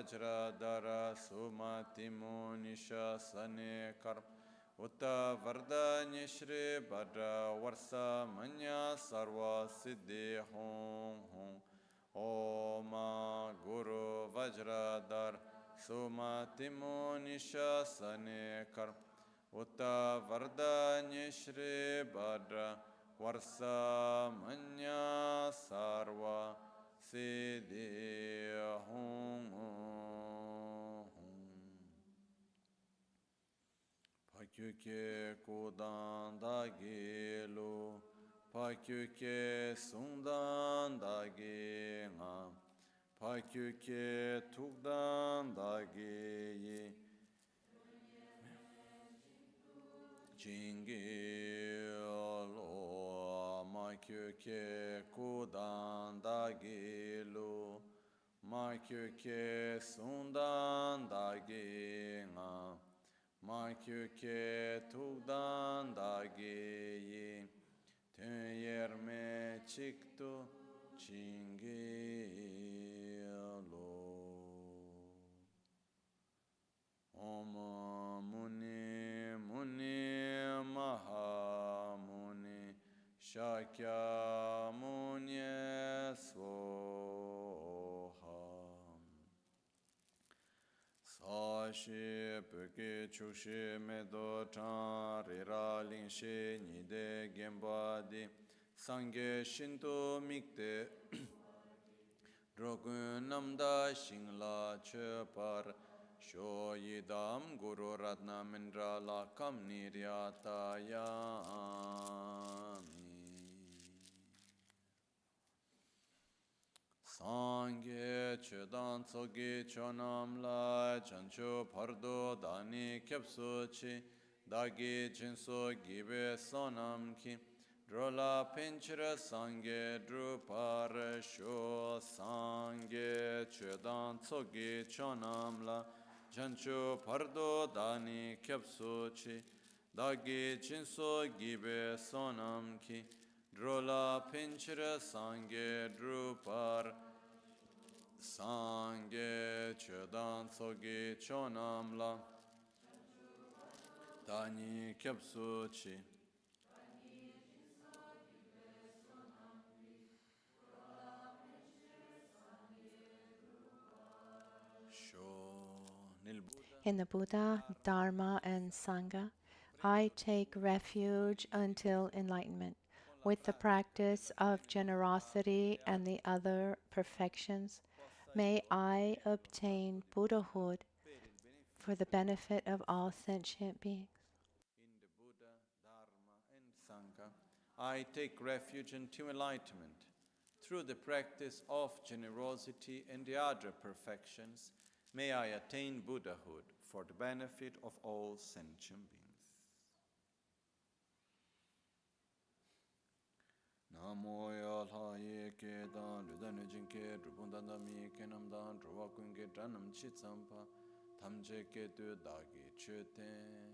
Vajradara Sumatimo Nisha Sane Karma Uta Vardanya Shri Bhadra Varsa Manya Sarva Siddhi Hong Hong Oma Guru Vajradar Sumatimo Nisha Sane Karma Uta Vardanya Shri Bhadra Varsa Manya Sarva Siddhi Hong Hong Pakyuke Kodan Dagelu Pakyuke Sundan Dagi Nga Pakyuke Tukdan Dagi Jingi Lo Makyuke Kodan Dagelu Makyuke Sundan Dagi Nga Makyuke Tukdan Dagi Tenyerme Chiktu Jingi Lo Om Muni Muni Maha Muni Shakya Muni Svoha Sashi Peke Chushi Medo Chan Rira Lingshi Nide Gembadi Sangye Shinto Mikde Drogun Namda Shingla Chepar Shoyidam Guru Ratna Mindra Lakam Niryatayami Sangye Chedan Tsogi Chonam La Chancho Pardo Dani Kepso Chi Dagi Jinso Gibe Sonam Ki Drola Pinchra Sangye Drupar Sho Sangye Chedan Tsogi Chonam La Chancho Pardo Dani Kepso Chi Dagi Jinso Gibe Sonam Ki Drola Pinchra Sangye Drupar Sangye Chedan Tsogi Chonam La Dani Kepso Chi In the Buddha, Dharma, and Sangha, I take refuge until enlightenment. With the practice of generosity and the other perfections, may I obtain Buddhahood for the benefit of all sentient beings. In the Buddha, Dharma, and Sangha, I take refuge until enlightenment. Through the practice of generosity and the other perfections, may I attain Buddhahood for the benefit of all sentient beings. Namo yalha ye ke dan ridane jinke drupundanda mi ke namdan drwa kunge dranam chitsampa tamje ke tu dagi chuten.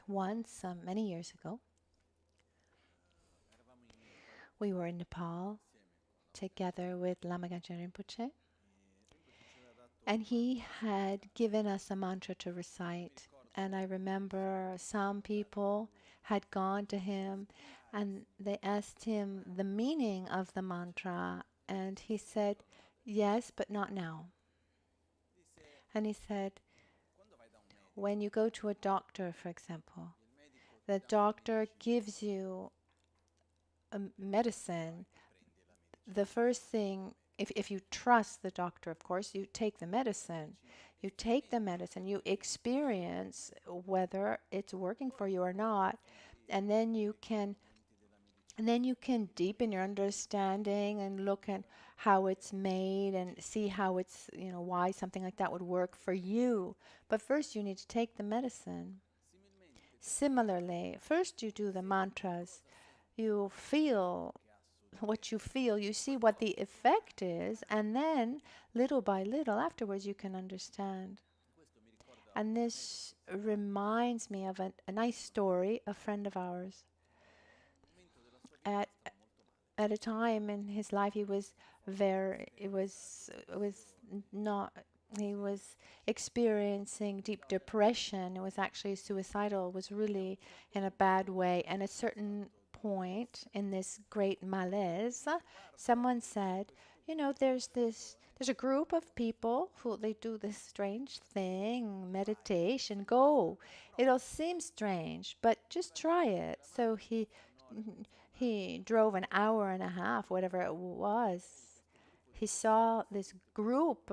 Once, many years ago, we were in Nepal together with Lama Michel Rinpoche, and he had given us a mantra to recite. And I remember some people had gone to him and they asked him the meaning of the mantra, and he said, yes, but not now. And he said, when you go to a doctor, for example, the doctor gives you a medicine. The first thing, if you trust the doctor, of course, you take the medicine. You take the medicine, you experience whether it's working for you or not, and then you can And then you can deepen your understanding and look at how it's made and see how it's, why something like that would work for you. But first you need to take the medicine. Similarly, first you do the mantras. You feel what you feel, you see what the effect is, and then little by little afterwards you can understand. And this reminds me of a nice story. A friend of ours, at at a time in his life, he was very, it was not, he was experiencing deep depression. It was actually suicidal, was really in a bad way. And at a certain point in this great malaise, someone said, there's a group of people who they do this strange thing, meditation. Go. It'll seem strange, but just try it. So he drove an hour and a half, whatever it was. He saw this group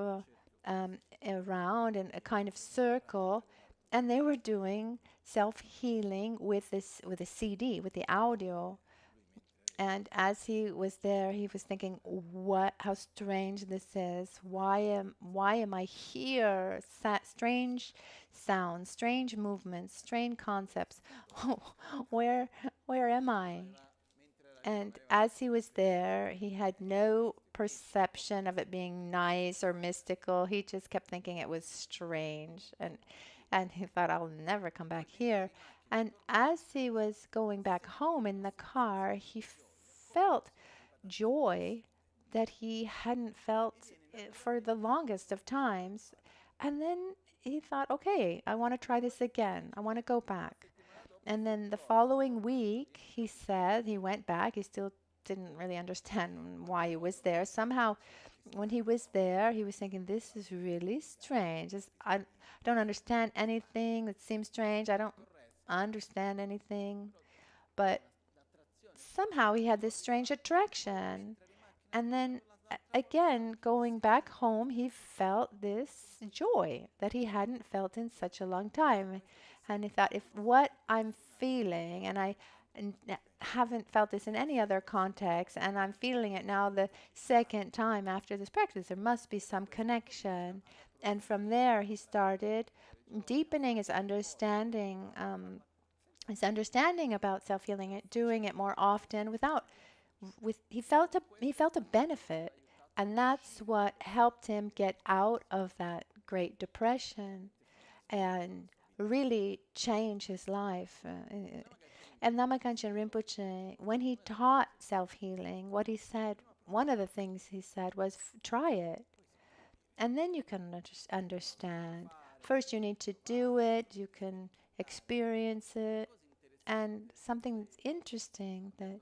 around in a kind of circle, and they were doing self-healing with a CD, with the audio. And as he was there, he was thinking, how strange this is. Why am I here? Strange sounds, strange movements, strange concepts. where am I? And as he was there, he had no perception of it being nice or mystical. He just kept thinking it was strange. And he thought, I'll never come back here. And as he was going back home in the car, he felt joy that he hadn't felt for the longest of times. And then he thought, okay, I want to try this again. I want to go back. And then the following week, he said he went back. He still didn't really understand why he was there. Somehow, when he was there, he was thinking, this is really strange. I don't understand anything. It seems strange. I don't understand anything. But somehow he had this strange attraction. And then again, going back home, he felt this joy that he hadn't felt in such a long time. And he thought, if what I'm feeling, and I haven't felt this in any other context, and I'm feeling it now the second time after this practice, there must be some connection. And from there, he started deepening his understanding about self-healing, doing it more often he felt a benefit, and that's what helped him get out of that Great Depression and really change his life. And Lama Michel Rinpoche, when he taught self-healing, one of the things he said was, try it, and then you can understand. First, you need to do it, you can experience it. And something that's interesting, that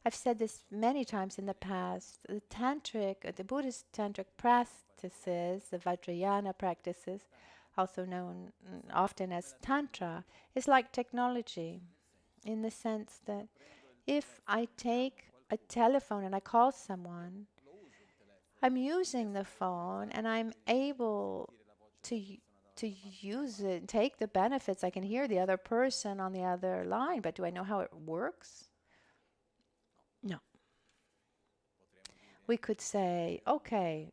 I've said this many times in the past, the Buddhist tantric practices, the Vajrayana practices, also known often as Tantra, is like technology, in the sense that if I take a telephone and I call someone, I'm using the phone and I'm able to use it, take the benefits. I can hear the other person on the other line, but do I know how it works? No. We could say, okay,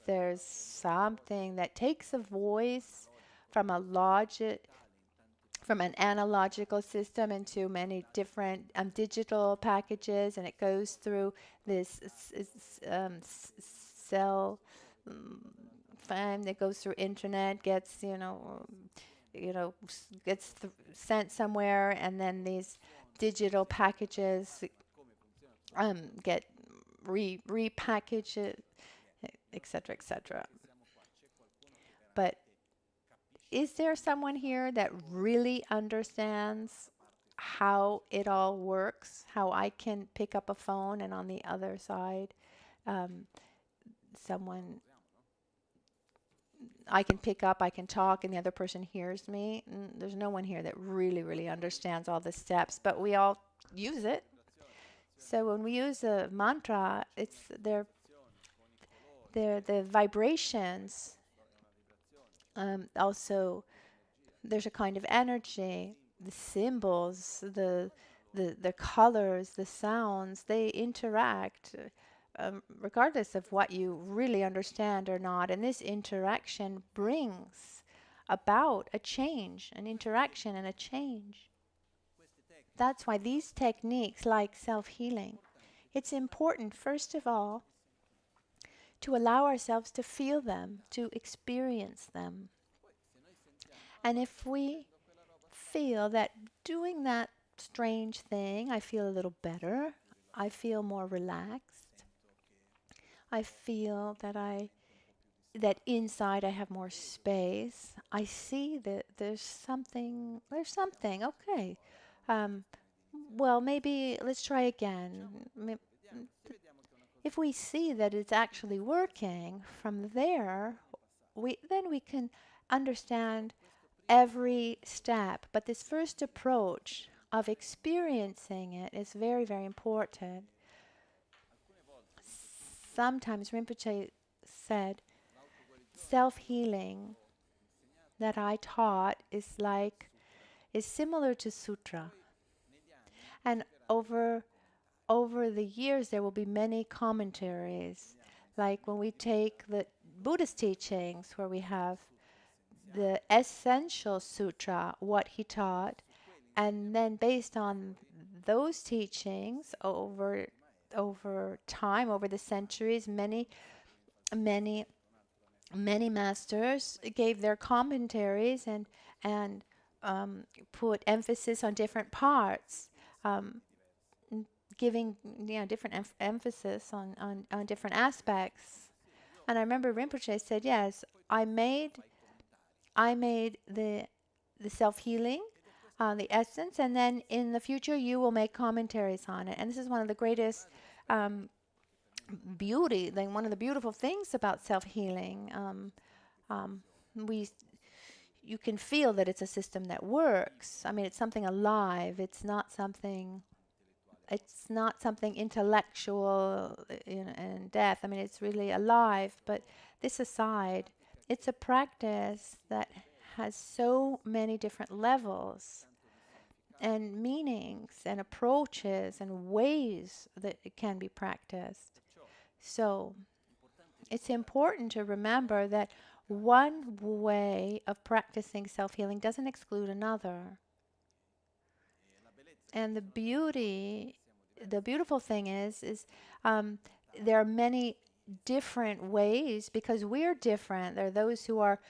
there's something that takes a voice from from an analogical system into many different digital packages, and it goes through this cell phone that goes through internet, gets sent somewhere, and then these digital packages get repackaged, etc., etc. But is there someone here that really understands how it all works? How I can pick up a phone and on the other side, I can pick up, I can talk, and the other person hears me? There's no one here that really, really understands all the steps, but we all use it. So when we use a mantra, they're the vibrations. Also, there's a kind of energy, the symbols, the the colors, the sounds, they interact regardless of what you really understand or not. And this interaction brings about a change, an interaction and a change. That's why these techniques like self-healing, it's important, first of all, to allow ourselves to feel them, to experience them. And if we feel that doing that strange thing, I feel a little better, I feel more relaxed, I feel that inside I have more space, I see that there's something, okay. Well, maybe let's try again. If we see that it's actually working, from there, then we can understand every step. But this first approach of experiencing it is very, very important. Sometimes Rinpoche said, self-healing that I taught is similar to sutra. And over the years, there will be many commentaries. Like when we take the Buddhist teachings, where we have the essential sutra, what he taught, and then based on those teachings over time, over the centuries, many masters gave their commentaries and put emphasis on different parts, giving different emphasis on different aspects. And I remember Rinpoche said, yes, I made the self-healing, the essence, and then in the future you will make commentaries on it. And this is one of the greatest beauty, like one of the beautiful things about self-healing. You can feel that it's a system that works. I mean, it's something alive. It's not something intellectual and death. I mean, it's really alive. But this aside, it's a practice that has so many different levels and meanings and approaches and ways that it can be practiced. So it's important to remember that one way of practicing self-healing doesn't exclude another. And the beautiful thing is there are many different ways because we're different. There are those who are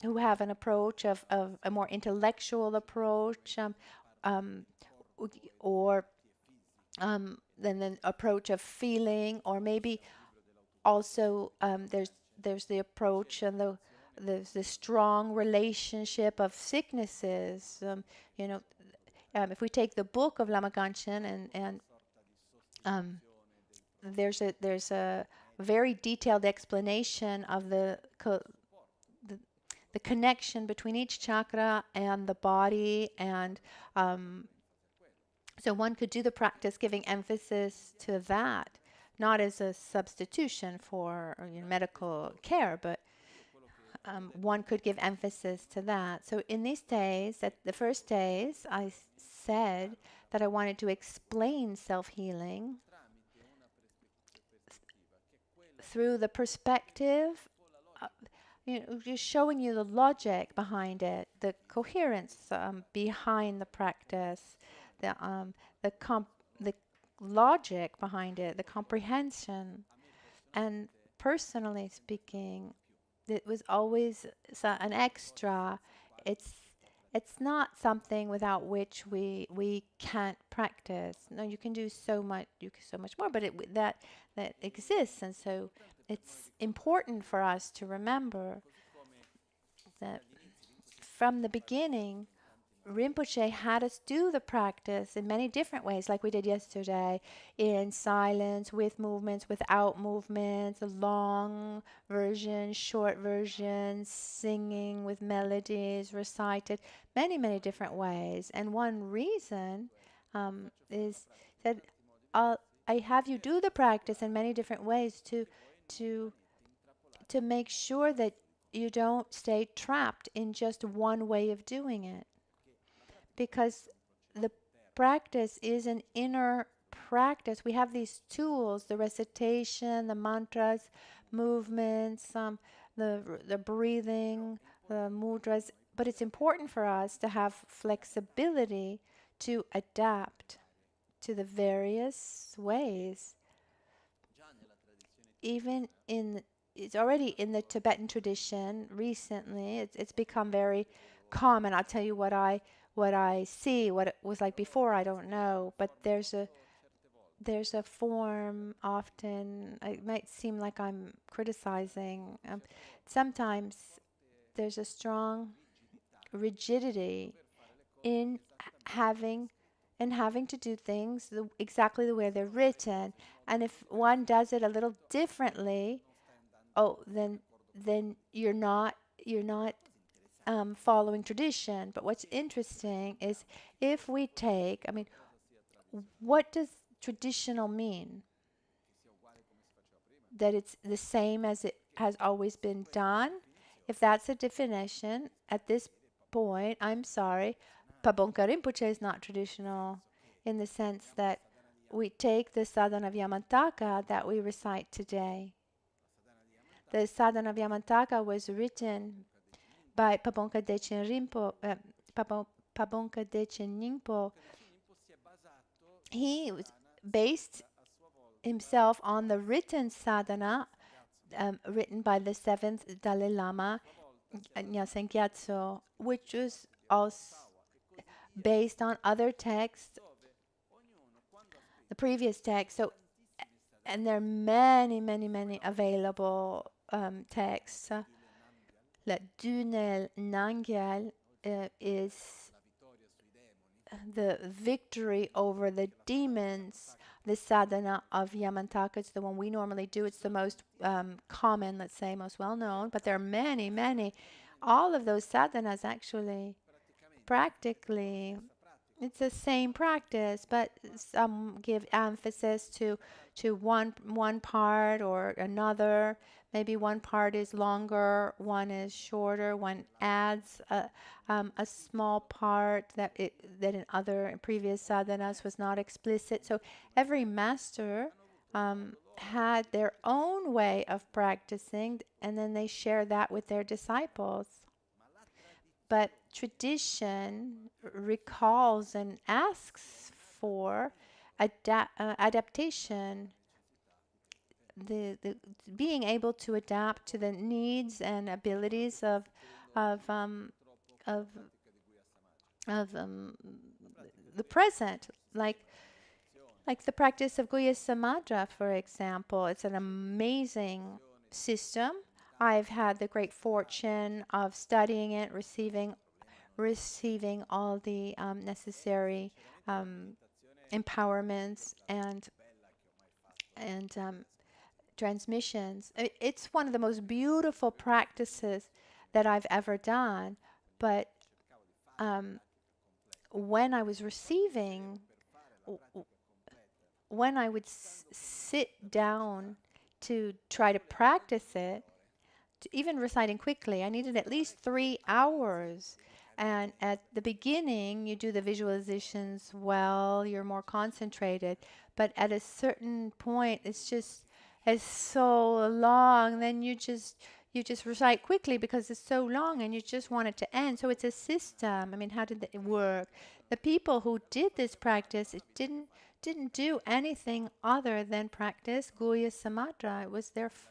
who have an approach of a more intellectual approach, or then an approach of feeling, or maybe also there's the approach and the strong relationship of sicknesses. If we take the book of Lama Ganchen and there's a very detailed explanation of the connection between each chakra and the body, and so one could do the practice giving emphasis to that, not as a substitution for medical care, but one could give emphasis to that. So in these days, at the first days, I said that I wanted to explain self-healing through the perspective, just showing you the logic behind it, the coherence behind the practice, the logic behind it, the comprehension. And personally speaking, it was always an extra. It's not something without which we can't practice. No, you can do so much more, but that exists, and so it's important for us to remember that from the beginning, Rinpoche had us do the practice in many different ways, like we did yesterday, in silence, with movements, without movements, a long version, short versions, singing with melodies, recited, many, many different ways. And one reason is that I have you do the practice in many different ways to make sure that you don't stay trapped in just one way of doing it. Because practice is an inner practice. We have these tools, the recitation, the mantras, movements, the breathing, the mudras, but it's important for us to have flexibility to adapt to the various ways. Even it's already in the Tibetan tradition recently. It's become very common. I'll tell you what I see. What it was like before, I don't know. But there's a form often. It might seem like I'm criticizing. Sometimes there's a strong rigidity in having to do things exactly the way they're written. And if one does it a little differently, then you're not following tradition. But what's interesting is if we take, what does traditional mean? That it's the same as it has always been done? If that's a definition, at this point, I'm sorry, Pabonka Rinpoche is not traditional in the sense that we take the sadhana of Yamantaka that we recite today. The sadhana of Yamantaka was written by Pabonka Dechen Rinpoche. Pabonka Dechen Nyingpo. He was based himself on the written sadhana written by the 7th Dalai Lama, NgalSo, which was also based on other texts, the previous text. So, and there are many, many, many available texts. La Dunel Nangyal is the victory over the demons. The sadhana of Yamantaka is the one we normally do. It's the most common, let's say, most well known. But there are many, many. All of those sadhanas actually, practically, it's the same practice, but some give emphasis to one part or another. Maybe one part is longer, one is shorter. One adds a small part that in other previous sadhanas was not explicit. So every master had their own way of practicing, and then they share that with their disciples. But tradition recalls and asks for adaptation, the being able to adapt to the needs and abilities of the present, like the practice of Guhya Samadra, for example. It's an amazing system. I've had the great fortune of studying it, receiving all the necessary empowerments and transmissions. It's one of the most beautiful practices that I've ever done. But when I was receiving, when I would sit down to try to practice it, even reciting quickly, I needed at least 3 hours. And at the beginning, you do the visualizations well, you're more concentrated. But at a certain point, it's so long. Then you just recite quickly because it's so long and you just want it to end. So it's a system. How did it work? The people who did this practice, it didn't do anything other than practice Guhya Samadra.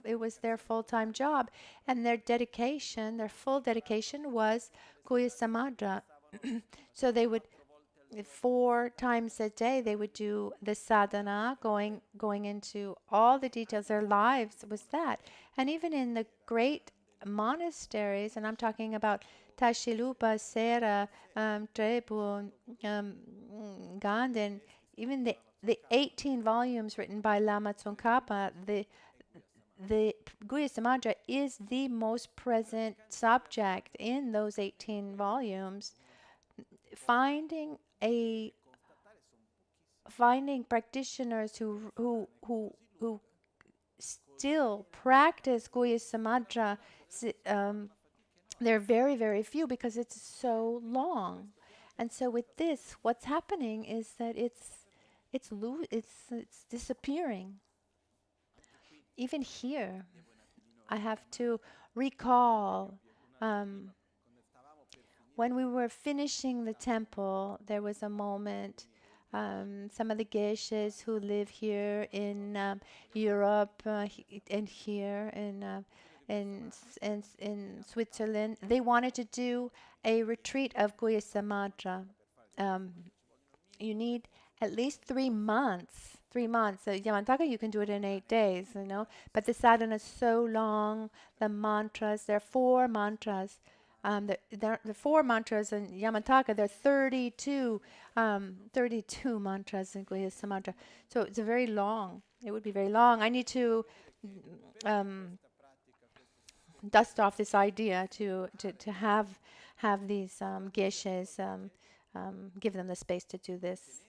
It was their full-time job, and their full dedication was Guhya Samadra. So they would 4 times a day they would do the sadhana, going into all the details. Their lives was that. And even in the great monasteries, and I'm talking about Tashilupa, Sera, Trebu, Ganden, even the 18 volumes written by Lama Tsongkhapa, the Guhya Samadra is the most present subject in those 18 volumes. Finding practitioners who still practice Guhya Samadra, they're very, very few because it's so long. And so with this, what's happening is that it's disappearing. Even here, I have to recall when we were finishing the temple, there was a moment. Some of the geishas who live here in Europe and here in Switzerland, they wanted to do a retreat of Guya Samadra. You need at least 3 months. 3 months. So Yamantaka, you can do it in 8 days, you know. But the sadhana is so long. The mantras, there are 4 mantras. The 4 mantras in Yamantaka, there are 32 mantras in Guya Samadra. So it's a very long. It would be very long. I need to dust off this idea to have these geishas, give them the space to do this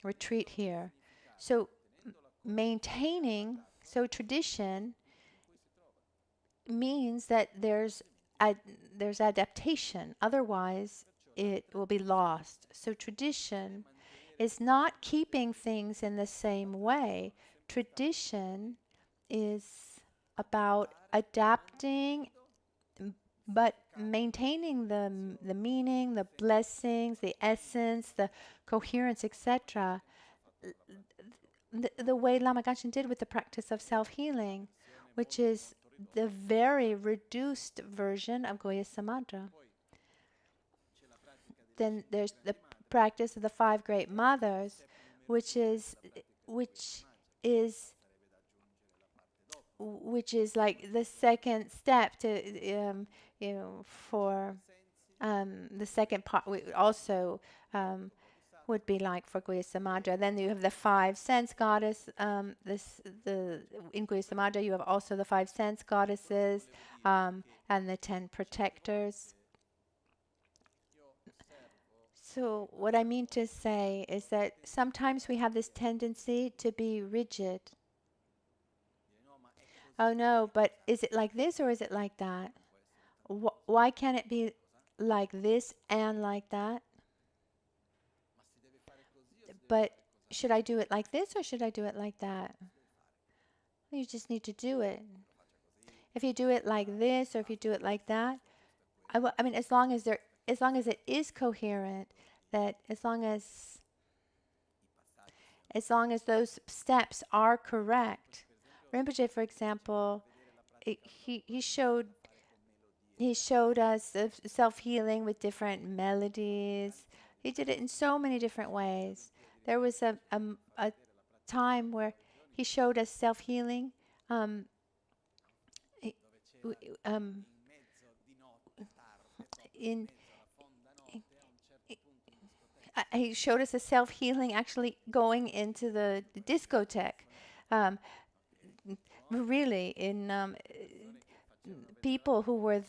retreat here. So maintaining, so tradition means that there's adaptation. Otherwise, it will be lost. So tradition is not keeping things in the same way. Tradition is about adapting, but maintaining the meaning, the blessings, the essence, the coherence, etc. The way Lama Gachin did with the practice of self-healing, which is the very reduced version of Guya Samadra. Then there's the practice of the 5 great mothers, which is like the second step to for the second part. We also would be like for Guya Samadra. Then you have the 5 sense goddess. In Guya Samadra, you have also the 5 sense goddesses and the 10 protectors. So what I mean to say is that sometimes we have this tendency to be rigid. Oh no, but is it like this or is it like that? Why can't it be like this and like that? But should I do it like this or should I do it like that? You just need to do it. If you do it like this or if you do it like that, I mean, as long as it is coherent, that as long as those steps are correct. Rinpoche, for example, he showed us self-healing with different melodies. He did it in so many different ways. There was a time where he showed us self-healing. He showed us a self-healing actually going into the discotheque. Really, in people who were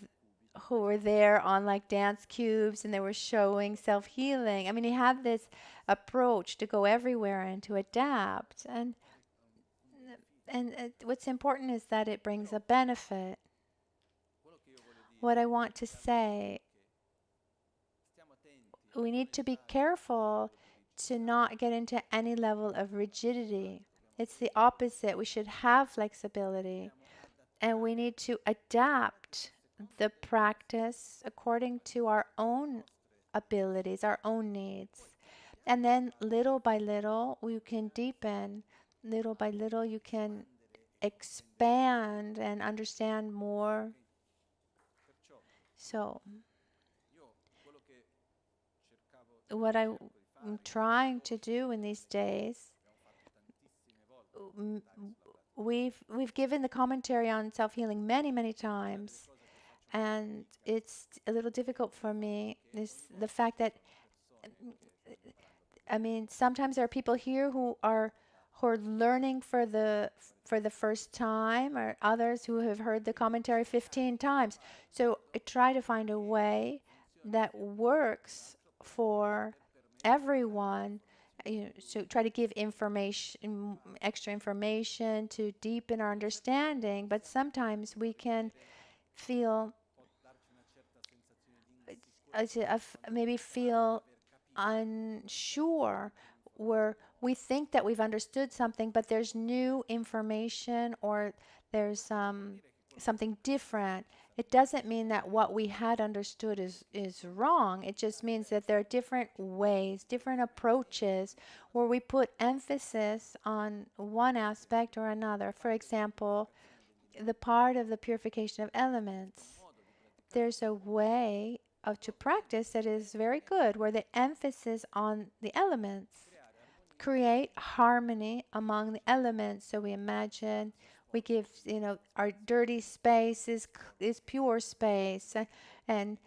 there on like dance cubes and they were showing self-healing. I mean, he had this approach to go everywhere and to adapt. And what's important is that it brings a benefit. What I want to say, we need to be careful to not get into any level of rigidity. It's the opposite. We should have flexibility. And we need to adapt the practice according to our own abilities, our own needs. And then little by little, we can deepen. Little by little, you can expand and understand more. So, what I'm trying to do in these days, we've given the commentary on self-healing many, many times, and it's a little difficult for me. Is the fact that, I mean, sometimes there are people here who are learning for the first time, or others who have heard the commentary 15 times. So I try to find a way that works for everyone. So try to give information, extra information to deepen our understanding, but sometimes we can feel maybe feel unsure, where we think that we've understood something, but there's new information or there's something different. It doesn't mean that what we had understood is wrong. It just means that there are different ways, different approaches where we put emphasis on one aspect or another. For example, the part of the purification of elements. There's a way to practice that is very good, where the emphasis on the elements create harmony among the elements. So we imagine we give, our dirty space is pure space, and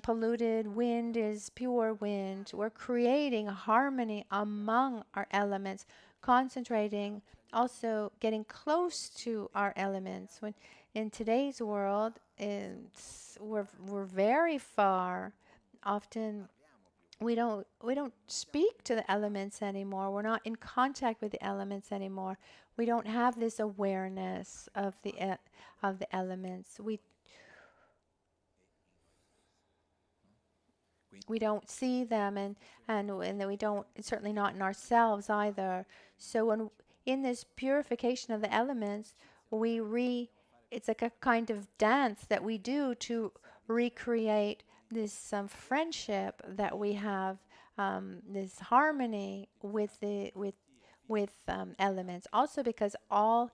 polluted wind is pure wind. We're creating a harmony among our elements, concentrating, also getting close to our elements. When in today's world, we're very far. Often we don't speak to the elements anymore. We're not in contact with the elements anymore. We don't have this awareness of the elements. We don't see them, and then we don't, certainly not in ourselves either. So when in this purification of the elements, it's like a kind of dance that we do to recreate this friendship that we have, this harmony with elements. Also because all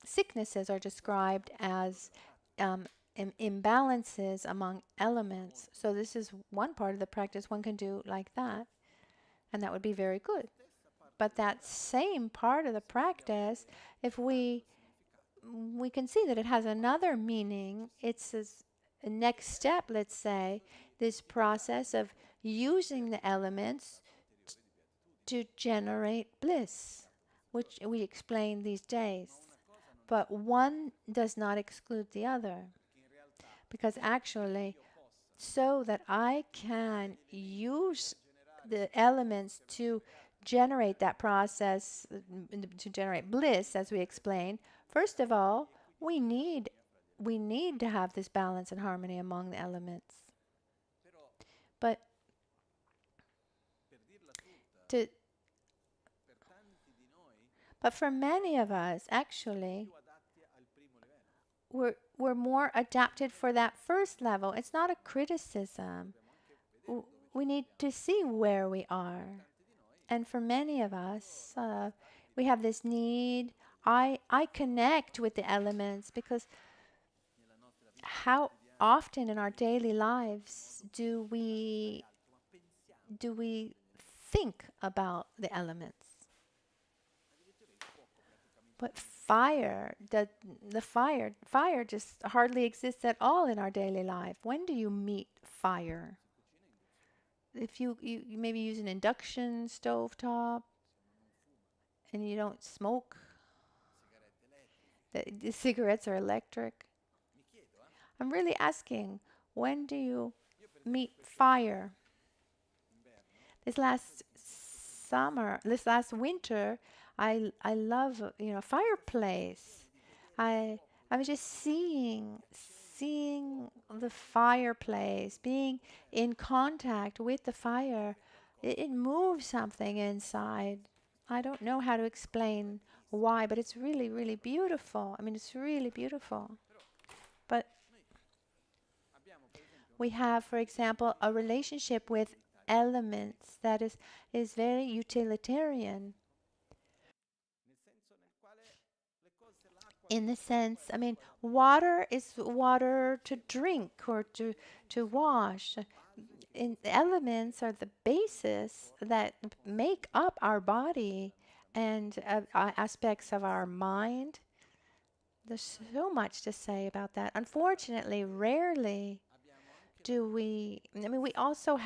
sicknesses are described as imbalances among elements. So this is one part of the practice one can do like that, and that would be very good. But that same part of the practice, if we can see that it has another meaning. It's a next step, let's say, this process of using the elements to generate bliss, which we explain these days. But one does not exclude the other, because actually, so that I can use the elements to generate that process, to generate bliss, as we explained, first of all, we need to have this balance and harmony among the elements. But for many of us, actually, we're more adapted for that first level. It's not a criticism. We need to see where we are. And for many of us, we have this need. I connect with the elements, because how often in our daily lives do we think about the elements? But fire just hardly exists at all in our daily life. When do you meet fire? If you maybe use an induction stovetop and you don't smoke, the cigarettes are electric. I'm really asking, when do you meet fire? This last winter, I love, fireplace. I was just seeing the fireplace, being in contact with the fire. It moves something inside. I don't know how to explain why, but it's really, really beautiful. I mean, it's really beautiful. But we have, for example, a relationship with elements that is very utilitarian. In the sense, I mean, water is water to drink or to wash. The elements are the basis that make up our body and aspects of our mind. There's so much to say about that. Unfortunately, rarely do we, we also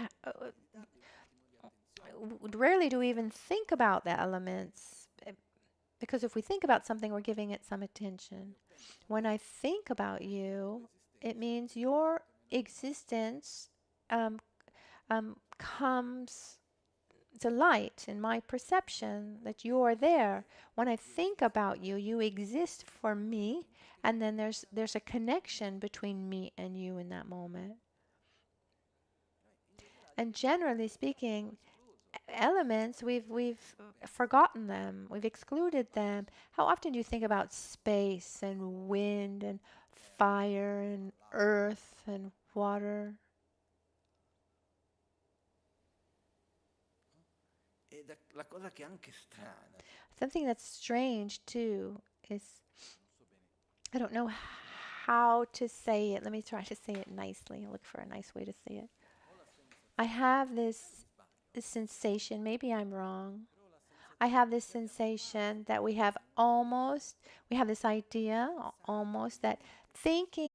rarely do we even think about the elements, because if we think about something, we're giving it some attention. When I think about you, it means your existence comes it's a light in my perception that you are there. When I think about you, you exist for me, and then there's a connection between me and you in that moment. And generally speaking, elements we've forgotten them, we've excluded them. How often do you think about space and wind and fire and earth and water? La cosa che è anche strana. Something that's strange too is, I don't know how to say it. Let me try to say it nicely. Look for a nice way to say it. I have this sensation, maybe I'm wrong. I have this sensation that we have this idea almost that thinking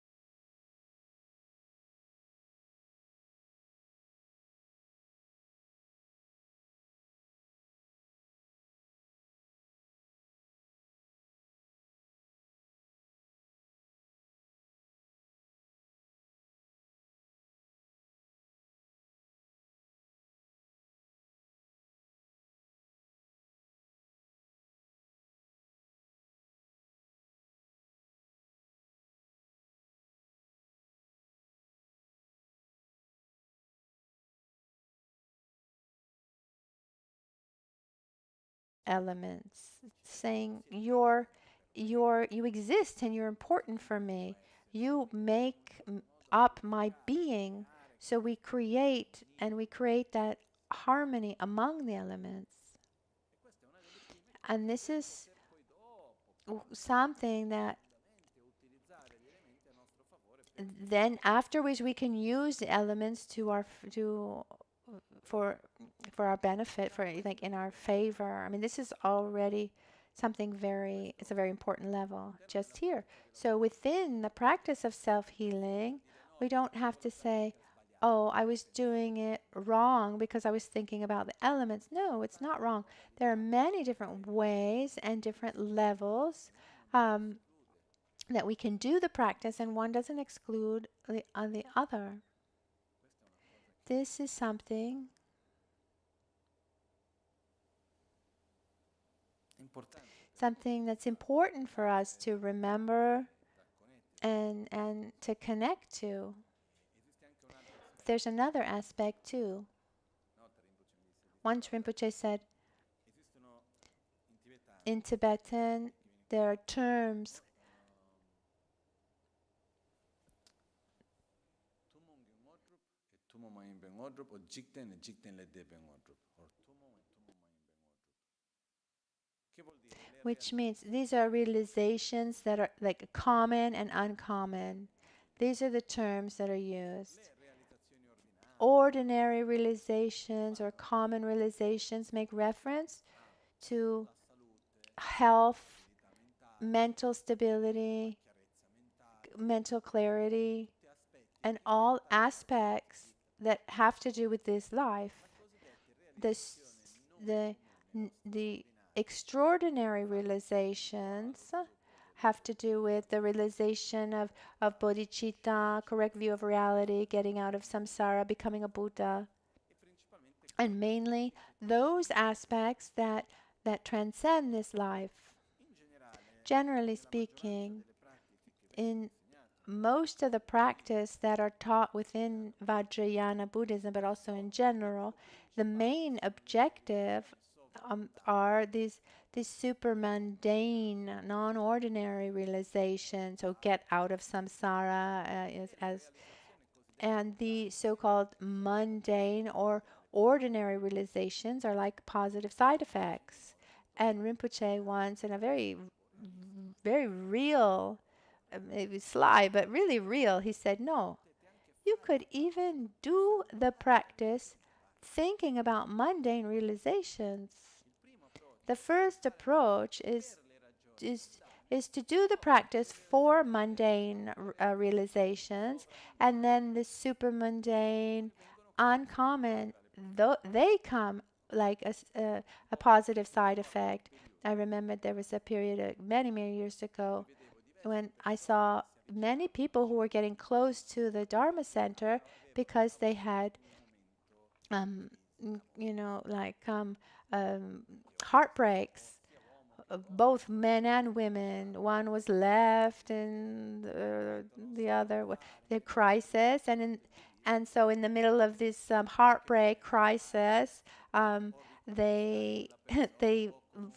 elements, saying you exist and you're important for me. You make up my being. So we create that harmony among the elements. And this is something that then afterwards we can use the elements for our benefit, for like in our favor. I mean, this is already something it's a very important level just here. So within the practice of self-healing, we don't have to say, oh, I was doing it wrong because I was thinking about the elements. No, it's not wrong. There are many different ways and different levels that we can do the practice, and one doesn't exclude the other. This is something that's important for us to remember and to connect to. There's another aspect too. Once Rinpoche said, in Tibetan, there are terms. Which means these are realizations that are like common and uncommon. These are the terms that are used. Ordinary realizations or common realizations make reference to health, mental stability, mental clarity, and all aspects that have to do with this life. The extraordinary realizations have to do with the realization of bodhicitta, correct view of reality, getting out of samsara, becoming a Buddha. And mainly those aspects that transcend this life. Generally speaking, in most of the practice that are taught within Vajrayana Buddhism, but also in general, the main objective are these super mundane, non-ordinary realizations. So get out of samsara, and the so-called mundane or ordinary realizations are like positive side effects. And Rinpoche once, in a very, very real, maybe sly, but really real, he said, no, you could even do the practice thinking about mundane realizations. The first approach is to do the practice for mundane realizations, and then the super mundane, uncommon, they come like a positive side effect. I remember there was a period many, many years ago when I saw many people who were getting close to the Dharma Center because they had like heartbreaks, both men and women. One was left, and the other the crisis, and so in the middle of this heartbreak crisis, they they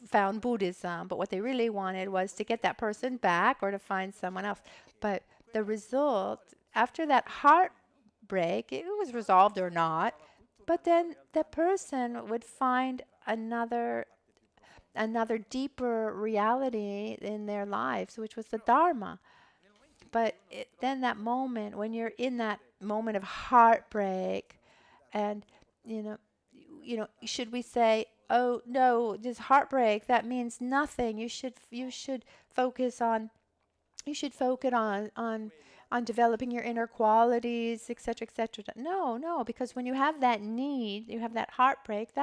found Buddhism. But what they really wanted was to get that person back or to find someone else. But the result after that heartbreak, it was resolved or not. But then the person would find another deeper reality in their lives, which was the Dharma. But then that moment, when you're in that moment of heartbreak, and you know, should we say, "Oh no, this heartbreak that means nothing. You should focus on on developing your inner qualities, etc., etc." No, no, because when you have that need, you have that heartbreak.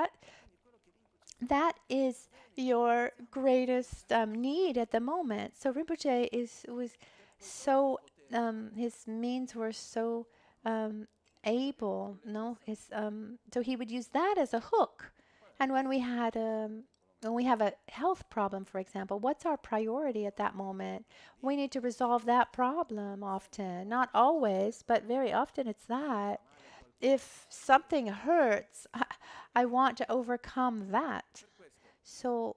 That is your greatest need at the moment. So Rinpoche was so his means were so able. No, his so he would use that as a hook. And when we have a health problem, for example, what's our priority at that moment? We need to resolve that problem often, not always, but very often it's that. If something hurts, I want to overcome that. So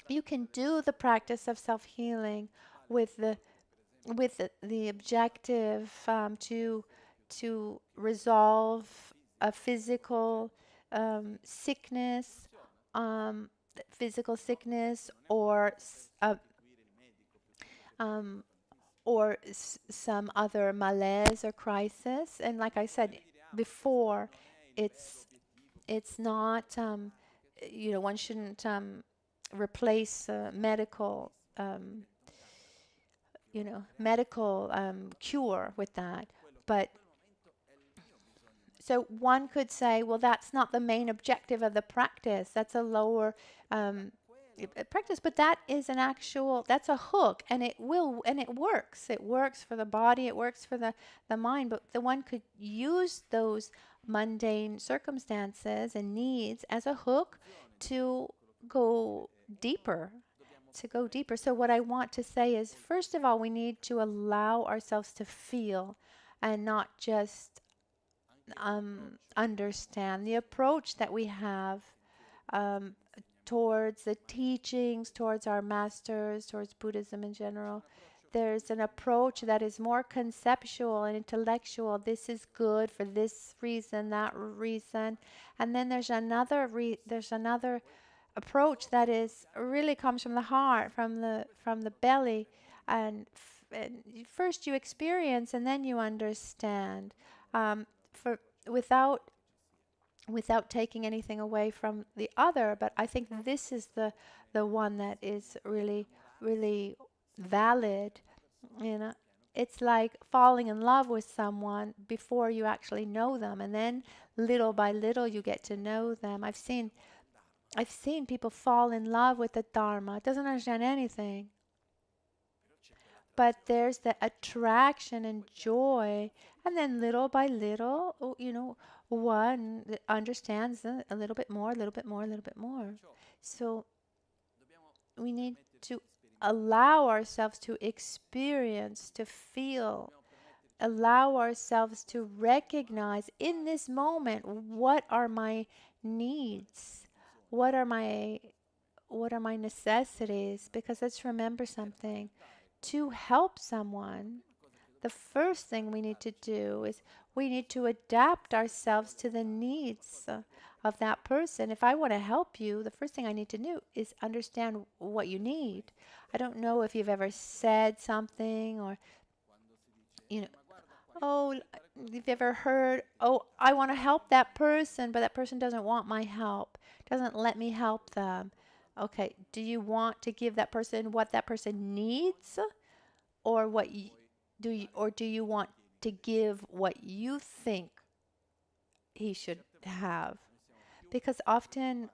you can do the practice of self-healing with the objective to resolve a sickness, um, physical sickness, or some other malaise or crisis. And like I said before, it's not one shouldn't replace medical cure with that. But so one could say, well, that's not the main objective of the practice. That's a lower practice, but that is that's a hook, and it works. It works for the body, it works for the mind, but the one could use those mundane circumstances and needs as a hook to go deeper, So what I want to say is, first of all, we need to allow ourselves to feel and not just understand. The approach that we have towards the teachings, towards our masters, towards Buddhism in general, there's an approach that is more conceptual and intellectual. This is good for this reason, that reason. And then there's another approach that is really comes from the heart, from the belly, and first you experience and then you understand, for without taking anything away from the other. But I think this is the one that is really, really valid. It's like falling in love with someone before you actually know them, and then little by little you get to know them. I've seen people fall in love with the Dharma, doesn't understand anything, but there's the attraction and joy, and then little by little, one understands a little bit more, a little bit more, a little bit more. So we need to allow ourselves to experience, to feel, allow ourselves to recognize in this moment, what are my needs? What are my necessities? Because let's remember something. To help someone, the first thing we need to do is we need to adapt ourselves to the needs of that person. If I want to help you, the first thing I need to do is understand what you need. I don't know if you've ever said something, or oh, if you've ever heard, oh, I want to help that person, but that person doesn't want my help, doesn't let me help them. Okay, do you want to give that person what that person needs, or do you want to give what you think he should have? Because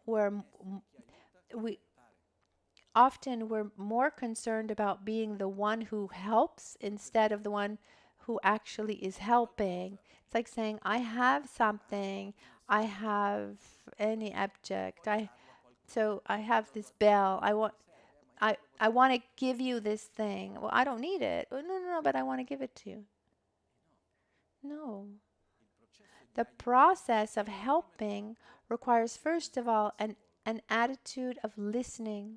we're more concerned about being the one who helps instead of the one who actually is helping. It's like saying, I have something, I have any object. So I have this bell. I want to give you this thing. Well, I don't need it. Oh, no, no, no, but I want to give it to you. No. The process of helping requires, first of all, an attitude of listening,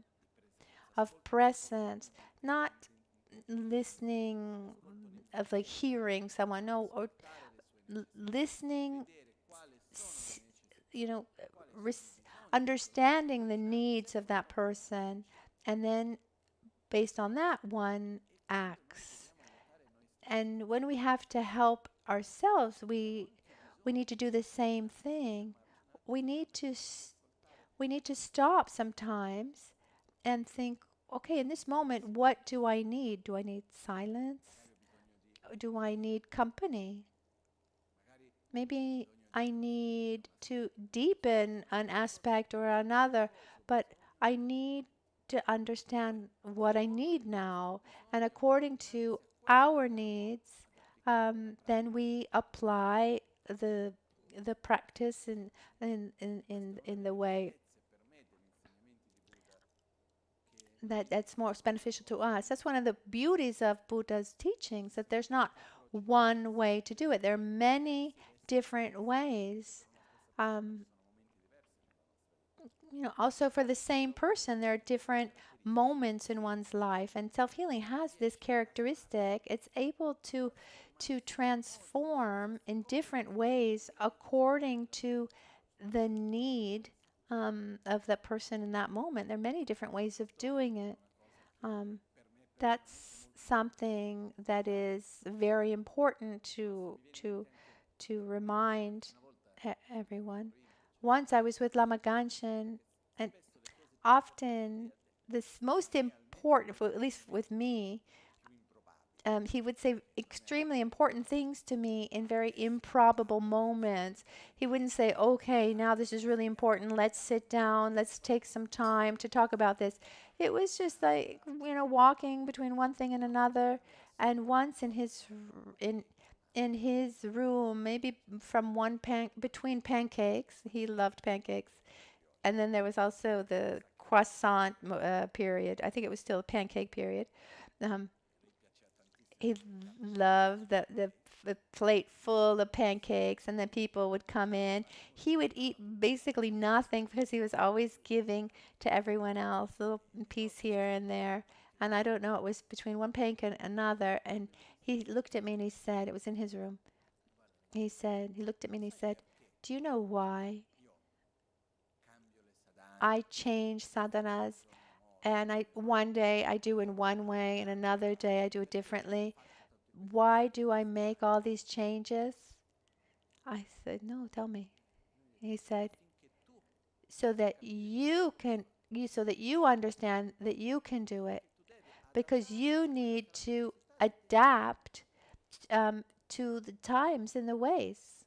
of presence, not listening of like hearing someone, no, or listening, you know, understanding the needs of that person, and then based on that, one acts. And when we have to help ourselves, we need to do the same thing. We need to we need to stop sometimes and think, okay, in this moment, what do I need? Do I need silence? Do I need company? Maybe I need to deepen an aspect or another, but I need to understand what I need now. And according to our needs, then we apply the practice in the way that's most beneficial to us. That's one of the beauties of Buddha's teachings, that there's not one way to do it. There are many different ways. Um, also for the same person, there are different moments in one's life, and self-healing has this characteristic. It's able to transform in different ways according to the need of the person in that moment. There are many different ways of doing it. That's something that is very important to remind everyone. Once I was with Lama Ganshin, and often this most important, at least with me, he would say extremely important things to me in very improbable moments. He wouldn't say, okay, now this is really important. Let's sit down. Let's take some time to talk about this. It was just like, walking between one thing and another. And once in his room, maybe from between pancakes, he loved pancakes. And then there was also the croissant period. I think it was still a pancake period. He loved the plate full of pancakes, and then people would come in. He would eat basically nothing because he was always giving to everyone else, a little piece here and there. And I don't know, it was between one pancake and another. And he looked at me and he said, it was in his room. He looked at me and he said, do you know why I change sadhanas? And one day I do in one way, and another day I do it differently. Why do I make all these changes? I said, no, tell me. He said, so that you understand that you can do it, because you need to adapt to the times and the ways.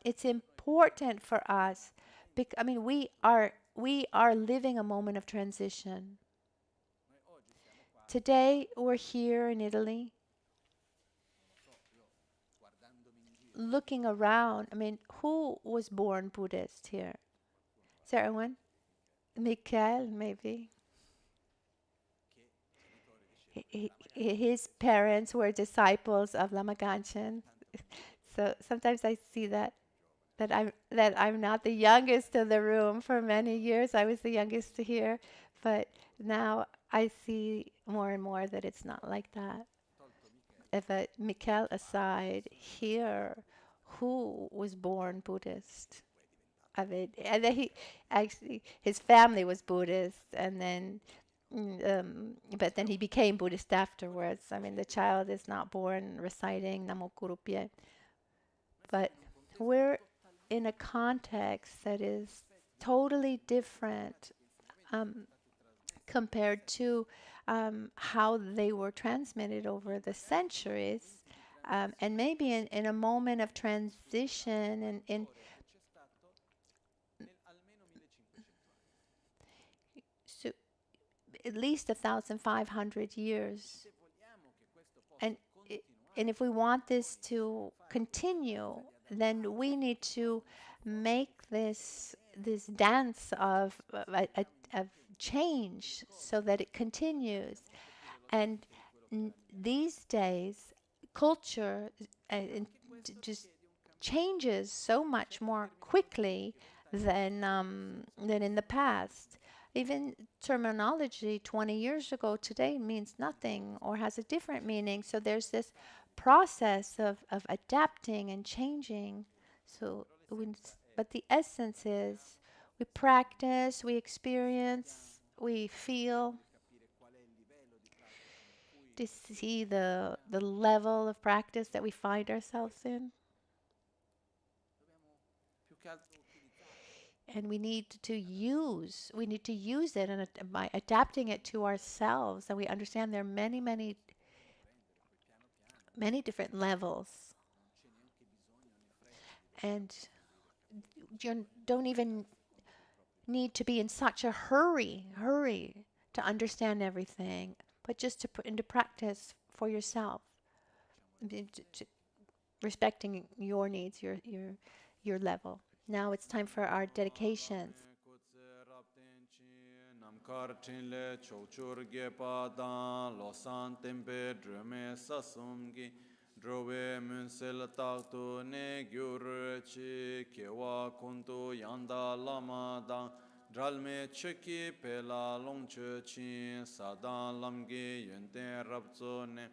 It's important for us. We are living a moment of transition. Today we're here in Italy, looking around. Who was born Buddhist here? Is there anyone? Michel, maybe. His parents were disciples of Lama Ganshin. So sometimes I see that I'm not the youngest in the room. For many years I was the youngest to hear, but now I see more and more that it's not like that. If Michel aside, here, who was born Buddhist? And then his family was Buddhist, and then, but then he became Buddhist afterwards. The child is not born reciting Namo Kurupye, but we're in a context that is totally different compared to how they were transmitted over the centuries. And maybe in a moment of transition, and in so at least 1,500 years. And if we want this to continue, then we need to make this dance of change so that it continues. And these days, culture just changes so much more quickly than in the past. Even terminology 20 years ago today means nothing or has a different meaning. So there's this process of adapting and changing. But the essence is we practice, we experience, we feel to see the level of practice that we find ourselves in. And we need to use it, and by adapting it to ourselves, and we understand there are many, many, many different levels. And you don't even need to be in such a hurry to understand everything, but just to put into practice for yourself, respecting your needs, your level. Now it's time for our dedications. Drove munsel takto ne gyur chi kewa kunto yanda lama da dralme cheki pela longche chi sadan lamge yente rabzo ne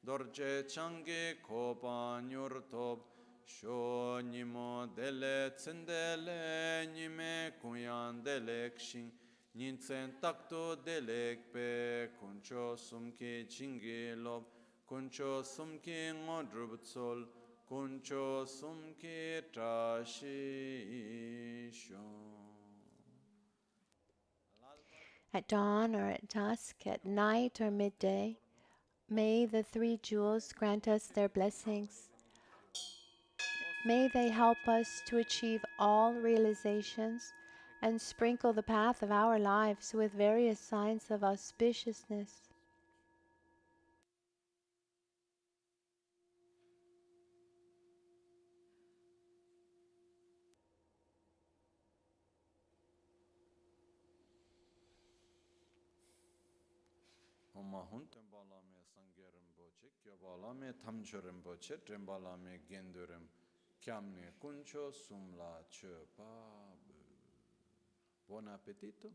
dorje change kopa nyur top sho nimo dele tsendele nime kunyan delek shing ninsen takto delek pe kuncho sumke chinge lob kuncho sumki ngodrubutsol, kuncho sumki trashisho. At dawn or at dusk, at night or midday, may the three jewels grant us their blessings. May they help us to achieve all realizations and sprinkle the path of our lives with various signs of auspiciousness. Omahun tembalame sangerimboche, kyobalame tamchorimboche, trembalame gendurim, kyamne kuncho sumla chepabu. Buon appetito.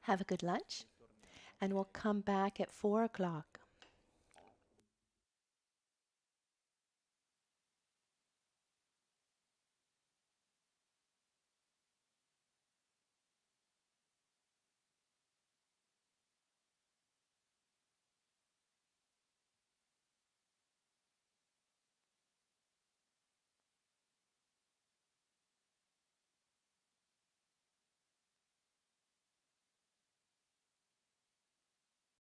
Have a good lunch, and we'll come back at 4 o'clock.